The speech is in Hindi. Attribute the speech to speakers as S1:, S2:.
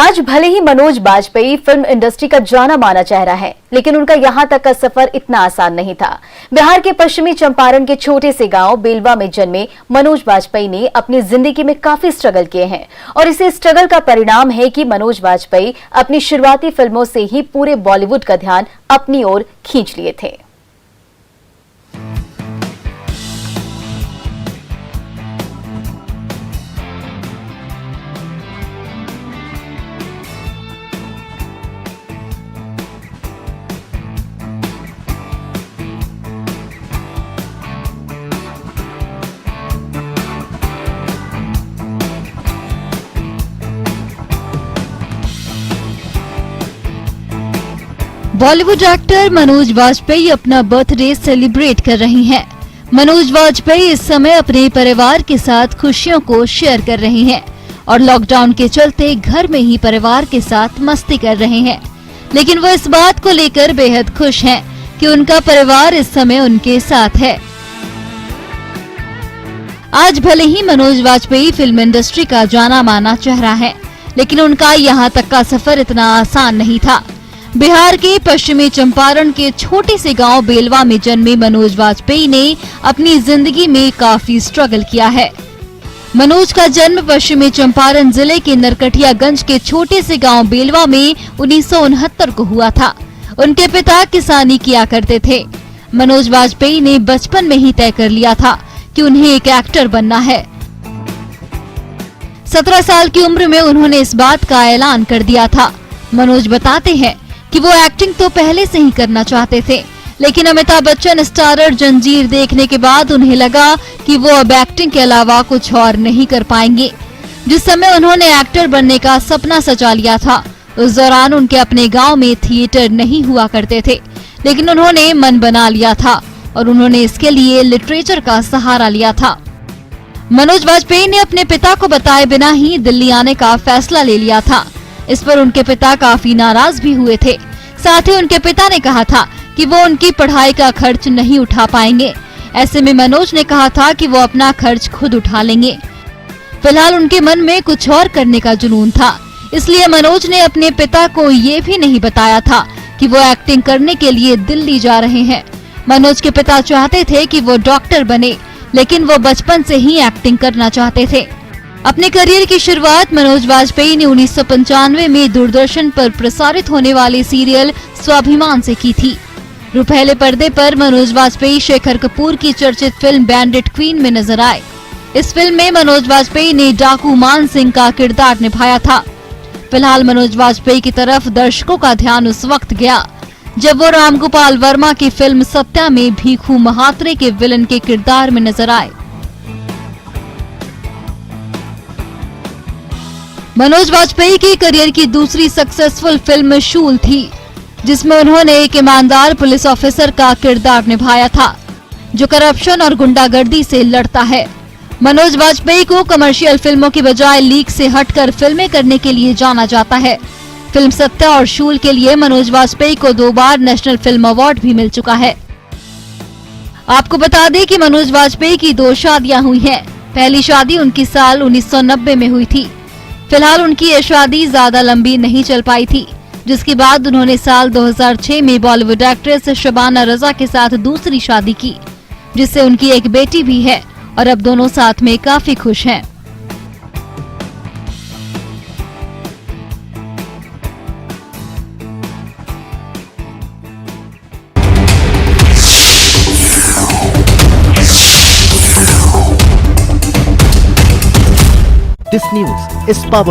S1: आज भले ही मनोज बाजपेयी फिल्म इंडस्ट्री का जाना माना चेहरा है, लेकिन उनका यहां तक का सफर इतना आसान नहीं था। बिहार के पश्चिमी चंपारण के छोटे से गांव बेलवा में जन्मे मनोज बाजपेयी ने अपनी जिंदगी में काफी स्ट्रगल किए हैं और इसी स्ट्रगल का परिणाम है कि मनोज बाजपेयी अपनी शुरुआती फिल्मों से ही पूरे बॉलीवुड का ध्यान अपनी ओर खींच लिए थे।
S2: बॉलीवुड एक्टर मनोज वाजपेयी अपना बर्थडे सेलिब्रेट कर रही हैं। मनोज वाजपेयी इस समय अपने परिवार के साथ खुशियों को शेयर कर रहे हैं और लॉकडाउन के चलते घर में ही परिवार के साथ मस्ती कर रहे हैं, लेकिन वो इस बात को लेकर बेहद खुश हैं कि उनका परिवार इस समय उनके साथ है। आज भले ही मनोज वाजपेयी फिल्म इंडस्ट्री का जाना माना चेहरा है, लेकिन उनका यहाँ तक का सफर इतना आसान नहीं था। बिहार के पश्चिमी चंपारण के छोटे से गांव बेलवा में जन्मे मनोज वाजपेयी ने अपनी जिंदगी में काफी स्ट्रगल किया है। मनोज का जन्म पश्चिमी चंपारण जिले के नरकटियागंज के छोटे से गांव बेलवा में 1969 को हुआ था। उनके पिता किसानी किया करते थे। मनोज वाजपेयी ने बचपन में ही तय कर लिया था कि उन्हें एक एक्टर बनना है। 17 साल की उम्र में उन्होंने इस बात का ऐलान कर दिया था। मनोज बताते हैं कि वो एक्टिंग तो पहले से ही करना चाहते थे, लेकिन अमिताभ बच्चन स्टारर जंजीर देखने के बाद उन्हें लगा कि वो अब एक्टिंग के अलावा कुछ और नहीं कर पाएंगे। जिस समय उन्होंने एक्टर बनने का सपना सजा लिया था, उस दौरान उनके अपने गांव में थिएटर नहीं हुआ करते थे, लेकिन उन्होंने मन बना लिया था और उन्होंने इसके लिए लिटरेचर का सहारा लिया था। मनोज वाजपेयी ने अपने पिता को बताए बिना ही दिल्ली आने का फैसला ले लिया था। इस पर उनके पिता काफी नाराज भी हुए थे। साथ ही उनके पिता ने कहा था कि वो उनकी पढ़ाई का खर्च नहीं उठा पाएंगे। ऐसे में मनोज ने कहा था कि वो अपना खर्च खुद उठा लेंगे। फिलहाल उनके मन में कुछ और करने का जुनून था, इसलिए मनोज ने अपने पिता को ये भी नहीं बताया था कि वो एक्टिंग करने के लिए दिल्ली जा रहे हैं। मनोज के पिता चाहते थे कि वो डॉक्टर बने, लेकिन वो बचपन से ही एक्टिंग करना चाहते थे। अपने करियर की शुरुआत मनोज वाजपेयी ने 1995 में दूरदर्शन पर प्रसारित होने वाले सीरियल स्वाभिमान से की थी। रुपहले पर्दे पर मनोज वाजपेयी शेखर कपूर की चर्चित फिल्म बैंडिट क्वीन में नजर आए। इस फिल्म में मनोज वाजपेयी ने डाकू मान सिंह का किरदार निभाया था। फिलहाल मनोज वाजपेयी की तरफ दर्शकों का ध्यान उस वक्त गया जब वो रामगोपाल वर्मा की फिल्म सत्या में भीखू महात्रे के विलन के किरदार में नजर आए। मनोज वाजपेयी के करियर की दूसरी सक्सेसफुल फिल्म शूल थी, जिसमें उन्होंने एक ईमानदार पुलिस ऑफिसर का किरदार निभाया था जो करप्शन और गुंडागर्दी से लड़ता है। मनोज वाजपेयी को कमर्शियल फिल्मों की बजाय लीक से हटकर फिल्में करने के लिए जाना जाता है। फिल्म सत्या और शूल के लिए मनोज वाजपेयी को 2 बार नेशनल फिल्म अवार्ड भी मिल चुका है। आपको बता दें कि मनोज वाजपेयी की 2 शादियां हुई हैं। पहली शादी उनकी साल 1990 में हुई थी। फिलहाल उनकी ये शादी ज्यादा लंबी नहीं चल पाई थी, जिसके बाद उन्होंने साल 2006 में बॉलीवुड एक्ट्रेस शबाना रजा के साथ दूसरी शादी की, जिससे उनकी एक बेटी भी है और अब दोनों साथ में काफी खुश हैं।
S3: This news is powered